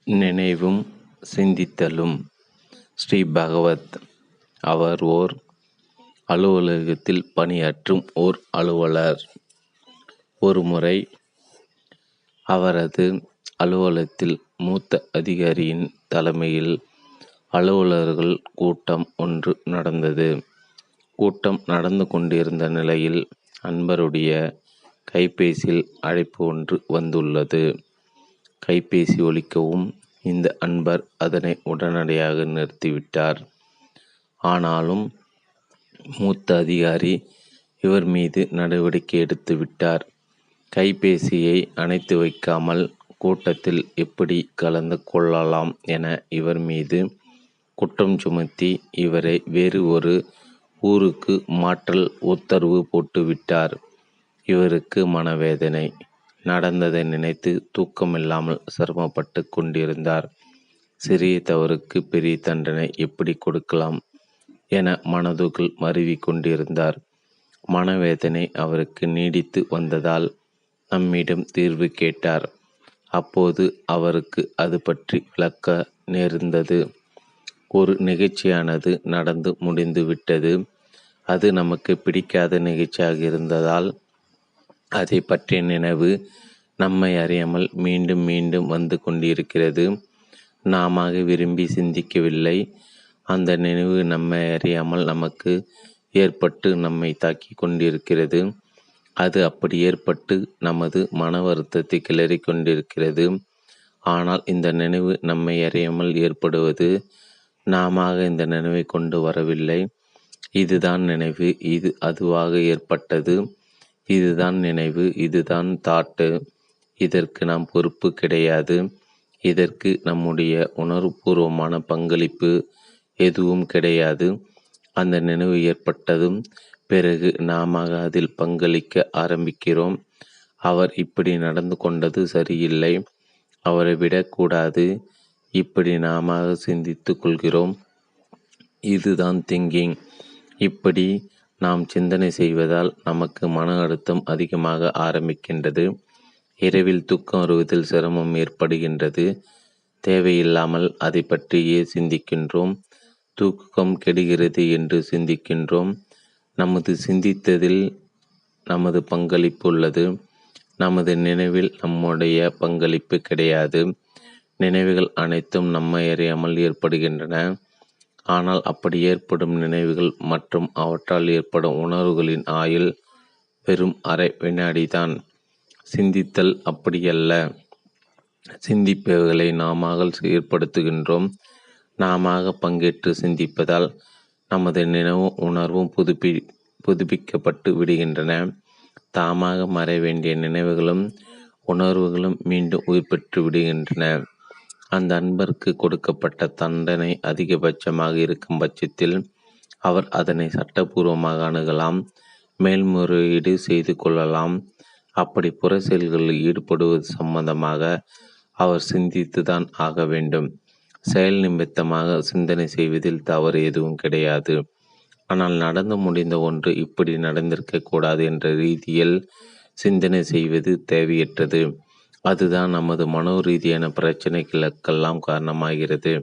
நினைவும் சிந்தித்தலும். ஸ்ரீ பகவத். அவர் ஓர் அலுவலகத்தில் பணியாற்றும் ஓர் அலுவலர். ஒருமுறை அவரது அலுவலகத்தில் மூத்த அதிகாரியின் தலைமையில் அலுவலர்கள் கூட்டம் ஒன்று நடந்தது. கூட்டம் நடந்து கொண்டிருந்த நிலையில் அன்பருடைய கைபேசியில் அழைப்பு ஒன்று வந்துள்ளது. கைபேசி ஒலிக்கவும் இந்த அன்பர் அதனை உடனடியாக நிறுத்திவிட்டார். ஆனாலும் மூத்த அதிகாரி இவர் மீது நடவடிக்கை எடுத்து விட்டார். கைபேசியை அணைத்து வைக்காமல் கூட்டத்தில் எப்படி கலந்து கொள்ளலாம் என இவர் மீது குற்றம் சுமத்தி இவரை வேறு ஒரு ஊருக்கு மாற்றல் உத்தரவு போட்டுவிட்டார். இவருக்கு மனவேதனை. நடந்ததை நினைத்து தூக்கமில்லாமல் சிரமப்பட்டு கொண்டிருந்தார். சிறிய தவறுக்கு பெரிய தண்டனை எப்படி கொடுக்கலாம் என மனதுக்குள் மருவி கொண்டிருந்தார். மனவேதனை அவருக்கு நீடித்து வந்ததால் நம்மிடம் தீர்வு கேட்டார். அப்போது அவருக்கு அது பற்றி விளக்க நேர்ந்தது. ஒரு நிகழ்ச்சியானது நடந்து முடிந்து விட்டது. அது நமக்கு பிடிக்காத நிகழ்ச்சியாக இருந்ததால் அதை பற்றிய நினைவு நம்மை அறியாமல் மீண்டும் மீண்டும் வந்து கொண்டிருக்கிறது. நாம விரும்பி சிந்திக்கவில்லை. அந்த நினைவு நம்மை அறியாமல் நமக்கு ஏற்பட்டு நம்மை தாக்கி கொண்டிருக்கிறது. அது அப்படி ஏற்பட்டு நமது மன வருத்தத்தை கிளறி கொண்டிருக்கிறது. ஆனால் இந்த நினைவு நம்மை அறியாமல் ஏற்படுவது. நாம இந்த நினைவை கொண்டு வரவில்லை. இதுதான் நினைவு. இது அதுவாக ஏற்பட்டது. இதுதான் நினைவு. இதுதான் தாட்டு. இதற்கு நாம் பொறுப்பு கிடையாது. இதற்கு நம்முடைய உணர்வுபூர்வமான பங்களிப்பு எதுவும் கிடையாது. அந்த நினைவு ஏற்பட்டதும் பிறகு நாம அதில் பங்களிக்க ஆரம்பிக்கிறோம். அவர் இப்படி நடந்து கொண்டது சரியில்லை. அவரை விடக்கூடாது. இப்படி நாம சிந்தித்து கொள்கிறோம். இதுதான் திங்கிங். இப்படி நாம் சிந்தனை செய்வதால் நமக்கு மன அழுத்தம் அதிகமாக ஆரம்பிக்கின்றது. இரவில் தூக்கம் வருவதில் சிரமம் ஏற்படுகின்றது. தேவையில்லாமல் அதை பற்றியே சிந்திக்கின்றோம். தூக்கம் கெடுகிறது என்று சிந்திக்கின்றோம். நமது சிந்தித்ததில் நமது பங்களிப்பு உள்ளது. நமது நினைவில் நம்முடைய பங்களிப்பு கிடையாது. நினைவுகள் அனைத்தும் நம்மை அறியாமல் ஏற்படுகின்றன. ஆனால் அப்படி ஏற்படும் நினைவுகள் மற்றும் அவற்றால் ஏற்படும் உணர்வுகளின் ஆயுள் வெறும் அரை வினாடிதான். சிந்தித்தல் அப்படியல்ல. சிந்திப்பவைகளை நாம ஏற்படுத்துகின்றோம். நாம பங்கேற்று சிந்திப்பதால் நமது நினைவும் உணர்வும் புதுப்பிக்கப்பட்டு விடுகின்றன. தாமாக மறைய வேண்டிய நினைவுகளும் உணர்வுகளும் மீண்டும் உயிர் பெற்று விடுகின்றன. அந்த அன்பருக்கு கொடுக்கப்பட்ட தண்டனை அதிகபட்சமாக இருக்கும் பட்சத்தில் அவர் அதனை சட்டபூர்வமாக அணுகலாம். மேல்முறையீடு செய்து கொள்ளலாம். அப்படி புற செயல்களில் ஈடுபடுவது சம்பந்தமாக அவர் சிந்தித்துதான் ஆக வேண்டும். செயல் நிமித்தமாக சிந்தனை செய்வதில் தவறு எதுவும் கிடையாது. ஆனால் நடந்து முடிந்த ஒன்று இப்படி நடந்திருக்க கூடாது என்ற ரீதியில் சிந்தனை செய்வது தேவையற்றது. அதுதான் நமது மனோ ரீதியான பிரச்சனைகளுக்கெல்லாம் காரணமாகிறது.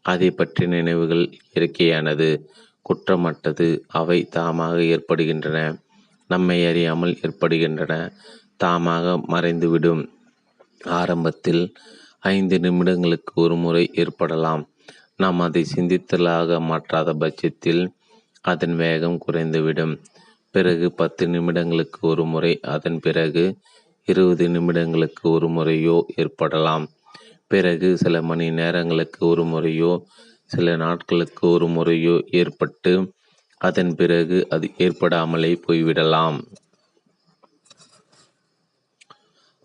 அதை பற்றிய நினைவுகள் இயற்கையானது, குற்றமற்றது. அவை தாமாக ஏற்படுகின்றன. நம்மை அறியாமல் ஏற்படுகின்றன. தாமாக மறைந்துவிடும். ஆரம்பத்தில் 5 நிமிடங்களுக்கு ஒரு முறை ஏற்படலாம். நாம் அதை சிந்தித்தலாக மாற்றாத பட்சத்தில் அதன் வேகம் குறைந்துவிடும். பிறகு 10 நிமிடங்களுக்கு ஒரு முறை, அதன் பிறகு 20 நிமிடங்களுக்கு ஒரு முறையோ ஏற்படலாம். பிறகு சில மணி நேரங்களுக்கு ஒரு முறையோ சில நாட்களுக்கு ஒரு முறையோ ஏற்பட்டு அதன் பிறகு அது ஏற்படாமலே போய்விடலாம்.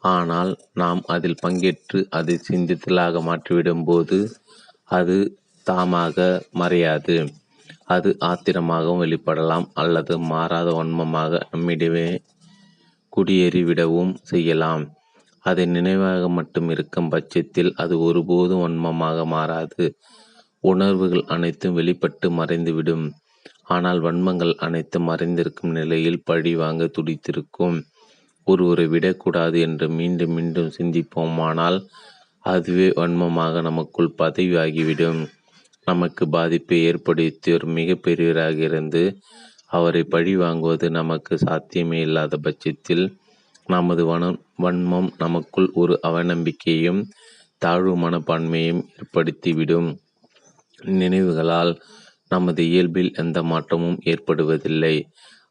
ஆனால் நாம் அதில் பங்கேற்று அதை சிந்தித்தலாக மாற்றிவிடும் போது அது தாமாக மறையாது. அது ஆத்திரமாகவும் வெளிப்படலாம் அல்லது மாறாத வன்மமாக நம்மிடமே குடியேறிவிடவும் செய்யலாம். அது நினைவாக மட்டும் இருக்கும் பட்சத்தில் அது ஒருபோதும் வன்மமாக மாறாது. உணர்வுகள் அனைத்தும் வெளிப்பட்டு மறைந்துவிடும். ஆனால் வன்மங்கள் அனைத்தும் மறைந்திருக்கும் நிலையில் பழி வாங்க துடித்திருக்கும். ஒருவரை விடக்கூடாது என்று மீண்டும் மீண்டும் சிந்திப்போமானால் அதுவே வன்மமாக நமக்குள் பதிவாகிவிடும். நமக்கு பாதிப்பை ஏற்படுத்தியோர் மிக பெரியவராக இருந்து அவரை பழி வாங்குவது நமக்கு சாத்தியமே இல்லாத பட்சத்தில் நமது வன்மம் நமக்குள் ஒரு அவநம்பிக்கையும் தாழ்வு மனப்பான்மையும் ஏற்படுத்திவிடும். நினைவுகளால் நமது இயல்பில் எந்த மாற்றமும் ஏற்படுவதில்லை.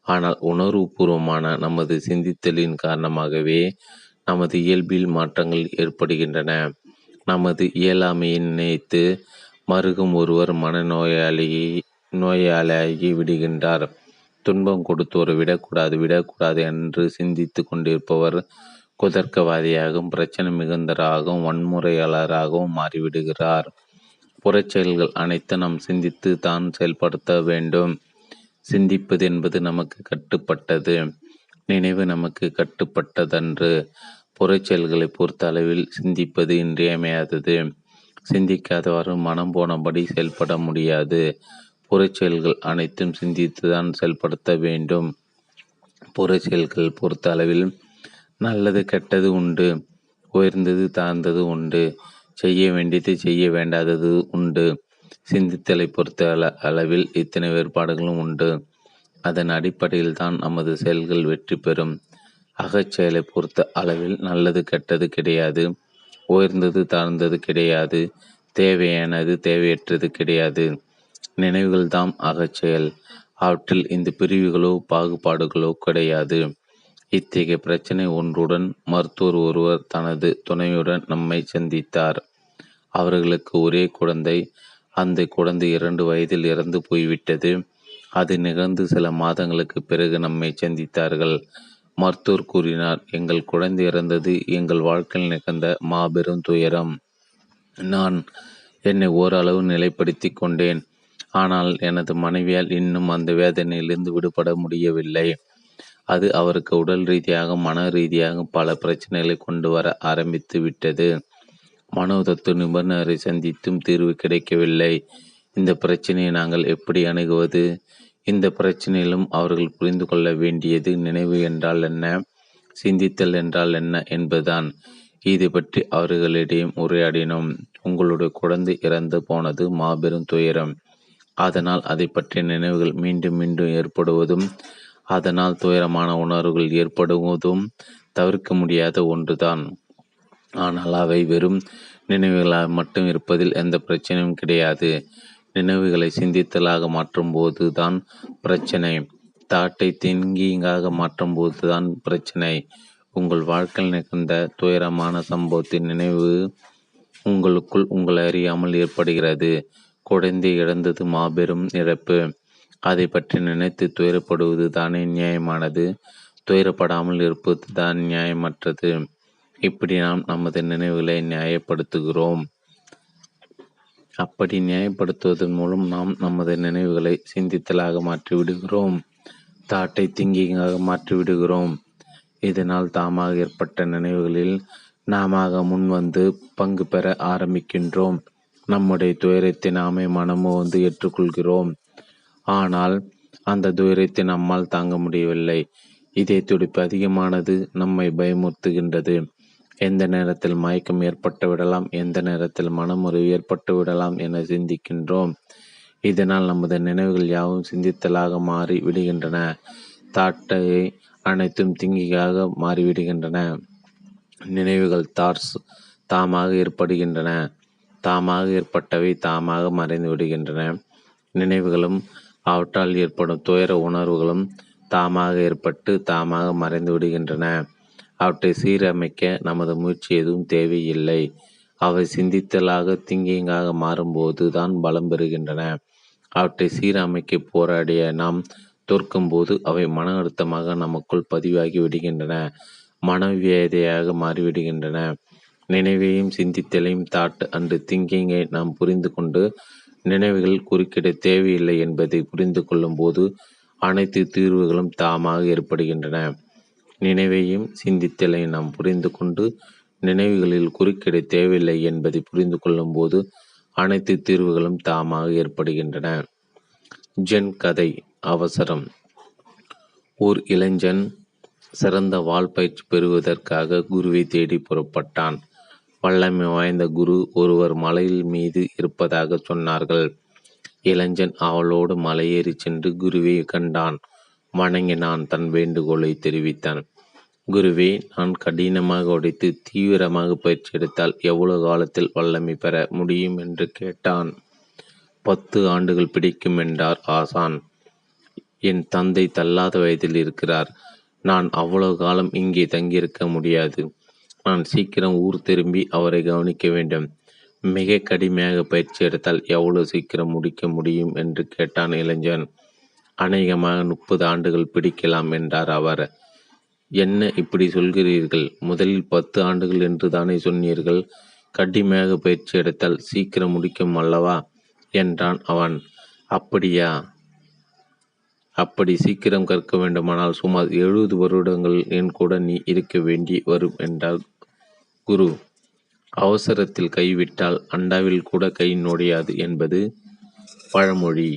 ஆனால் உணர்வுபூர்வமான நமது சிந்தித்தலின் காரணமாகவே நமது இயல்பில் மாற்றங்கள் ஏற்படுகின்றன. நமது இயலாமையை நினைத்து மருகும் ஒருவர் நோயாளியாகி விடுகின்றார். துன்பம் கொடுத்தோரை விடக்கூடாது என்று சிந்தித்து கொண்டிருப்பவர் குதர்க்கவாதியாகவும் பிரச்சனை மிகுந்தராகவும் வன்முறையாளராகவும் மாறிவிடுகிறார். புறச்செயல்கள் அனைத்தும் நாம் சிந்தித்து தான் செயல்படுத்த வேண்டும். சிந்திப்பது என்பது நமக்கு கட்டுப்பட்டது, நினைவு நமக்கு கட்டுப்பட்டதன்று. புறச்செயல்களை பொறுத்த அளவில் சிந்திப்பது இன்றியமையாதது. சிந்திக்காதவாறு மனம் போனபடி செயல்பட முடியாது. புறச்செயல்கள் அனைத்தும் சிந்தித்துதான் செயல்படுத்த வேண்டும். புறச்செயல்கள் பொறுத்த அளவில் நல்லது கெட்டது உண்டு, உயர்ந்தது தாழ்ந்தது உண்டு, செய்ய வேண்டியது செய்ய வேண்டாதது உண்டு. சிந்தித்தலை பொறுத்த அளவில் இத்தனை வேறுபாடுகளும் உண்டு. அதன் அடிப்படையில் தான் நமது செயல்கள் வெற்றி பெறும். அகச்செயலை பொறுத்த அளவில் நல்லது கெட்டது கிடையாது, உயர்ந்தது தாழ்ந்தது கிடையாது, தேவையானது தேவையற்றது கிடையாது. நினைவுகள் தாம் அகச்செயல். அவற்றில் இந்த பிரிவுகளோ பாகுபாடுகளோ கிடையாது. இத்தகைய பிரச்சனை ஒன்றுடன் மருத்துவர் ஒருவர் தனது துணையுடன் நம்மை சந்தித்தார். அவர்களுக்கு ஒரே குழந்தை. அந்த குழந்தை 2 வயதில் இறந்து போய்விட்டது. அது நிகழ்ந்து சில மாதங்களுக்கு பிறகு நம்மை சந்தித்தார்கள். மருத்துவர் கூறினார், எங்கள் குழந்தை இறந்தது எங்கள் வாழ்க்கையில் நிகழ்ந்த மாபெரும் துயரம். நான் என்னை ஓரளவு நிலைப்படுத்தி கொண்டேன். ஆனால் எனது மனைவியால் இன்னும் அந்த வேதனையிலிருந்து விடுபட முடியவில்லை. அது அவருக்கு உடல் ரீதியாக மன ரீதியாக பல பிரச்சனைகளை கொண்டு வர ஆரம்பித்து விட்டது. மனோதத்துவ நிபுணரை சந்தித்தும் தீர்வு கிடைக்கவில்லை. இந்த பிரச்சனையை நாங்கள் எப்படி அணுகுவது? இந்த பிரச்சனையிலும் அவர்கள் புரிந்து கொள்ள வேண்டியது நினைவு என்றால் என்ன, சிந்தித்தல் என்றால் என்ன என்பதுதான். இதை பற்றி அவர்களிடையே உரையாடினோம். உங்களுடைய குழந்தை இறந்து போனது மாபெரும் துயரம். அதனால் அதை பற்றிய நினைவுகள் மீண்டும் மீண்டும் ஏற்படுவதும் அதனால் துயரமான உணர்வுகள் ஏற்படுவதும் தவிர்க்க முடியாத ஒன்றுதான். ஆனால் அவை வெறும் நினைவுகளாக மட்டும் இருப்பதில் எந்த பிரச்சனையும் கிடையாது. நினைவுகளை சிந்தித்தலாக மாற்றும் போது தான் பிரச்சனை. தாட்டை திங்கிங்காக மாற்றும் போது தான் பிரச்சனை. உங்கள் வாழ்க்கையில் நிகழ்ந்த துயரமான சம்பவத்தின் நினைவு உங்களுக்குள் உங்களை அறியாமல் ஏற்படுகிறது. குழந்தை இழந்தது மாபெரும் இழப்பு. அதை பற்றி நினைத்து துயரப்படுவது தானே நியாயமானது. துயரப்படாமல் இருப்பது தான் நியாயமற்றது. இப்படி நாம் நமது நினைவுகளை நியாயப்படுத்துகிறோம். அப்படி நியாயப்படுத்துவதன் மூலம் நாம் நமது நினைவுகளை சிந்தித்தலாக மாற்றிவிடுகிறோம். தாட்டை திங்கிங்காக மாற்றிவிடுகிறோம். இதனால் தாமாக ஏற்பட்ட நினைவுகளில் நாம முன் வந்து பங்கு பெற ஆரம்பிக்கின்றோம். நம்முடைய துயரத்தை நாமே மனமோ ஏற்றுக்கொள்கிறோம். ஆனால் அந்த துயரத்தை நம்மால் தாங்க முடியவில்லை. இதய துடிப்பு அதிகமானது நம்மை பயமுறுத்துகின்றது. எந்த நேரத்தில் மயக்கம் ஏற்பட்டு விடலாம், எந்த நேரத்தில் மனமுறிவு ஏற்பட்டு விடலாம் என சிந்திக்கின்றோம். இதனால் நமது நினைவுகள் யாவும் சிந்தித்தலாக மாறி விடுகின்றன. தாட்டை அனைத்தும் திங்கிங்காக மாறிவிடுகின்றன. நினைவுகள் தாமாக ஏற்படுகின்றன. தாமாக ஏற்பட்டவை தாமாக மறைந்து விடுகின்றன. நினைவுகளும் அவற்றால் ஏற்படும் துயர உணர்வுகளும் தாமாக ஏற்பட்டு தாமாக மறைந்து விடுகின்றன. அவற்றை சீரமைக்க நமது முயற்சி எதுவும் தேவையில்லை. அவை சிந்தித்தலாக திங்கிங்காக மாறும்போது தான் பலம் பெறுகின்றன. அவற்றை சீரமைக்க போராடிய நாம் தோற்கும்போது அவை மன அழுத்தமாக நமக்குள் பதிவாகி விடுகின்றன, மனவியதையாக மாறிவிடுகின்றன. நினைவையும் சிந்தித்தலையும் தாட் அன்று திங்கிங்கை நாம் புரிந்து கொண்டு நினைவுகள் குறுக்கிட தேவையில்லை என்பதை புரிந்து கொள்ளும் போது அனைத்து தீர்வுகளும் தாமாக ஏற்படுகின்றன. நினைவையும் சிந்தித்தலையும் நாம் புரிந்து கொண்டு நினைவுகளில் குறுக்கிட தேவையில்லை என்பதை புரிந்து கொள்ளும் போது அனைத்து தீர்வுகளும் தாமாக ஏற்படுகின்றன. ஜென் கதை. அவசரம். ஓர் இளைஞன் சிறந்த வாள் பயிற்சி பெறுவதற்காக குருவை தேடி புறப்பட்டான். வல்லமை வாய்ந்த குரு ஒருவர் மலையில் மீது இருப்பதாக சொன்னார்கள். இளைஞன் அவளோடு மலையேறி சென்று குருவை கண்டான், வணங்கினான், தன் வேண்டுகோளை தெரிவித்தான். குருவே, நான் கடினமாக உடைத்து தீவிரமாக பயிற்சி எடுத்தால் எவ்வளவு காலத்தில் வல்லமை பெற முடியும் என்று கேட்டான். 10 ஆண்டுகள் பிடிக்கும் என்றார் ஆசான். என் தந்தை தள்ளாத வயதில் இருக்கிறார். நான் அவ்வளவு காலம் இங்கே தங்கியிருக்க முடியாது. நான் சீக்கிரம் ஊர் திரும்பி அவரை கவனிக்க வேண்டும். மிக கடுமையாக பயிற்சி எடுத்தால் எவ்வளவு சீக்கிரம் முடிக்க முடியும் என்று கேட்டான் இளைஞன். அநேகமாக 30 ஆண்டுகள் பிடிக்கலாம் என்றார் அவர். என்ன இப்படி சொல்கிறீர்கள்? முதலில் 10 ஆண்டுகள் என்று தானே சொன்னீர்கள். கடுமையாக பயிற்சி எடுத்தால் சீக்கிரம் முடிக்கும் அல்லவா என்றான் அவன். அப்படியா? அப்படி சீக்கிரம் கற்க வேண்டுமானால் சுமார் 70 வருடங்கள் என் கூட நீ இருக்க வேண்டி வரும் என்றார் குரு. அவசரத்தில் கைவிட்டால் அண்டாவில் கூட கை நுழையாது என்பது பழமொழி.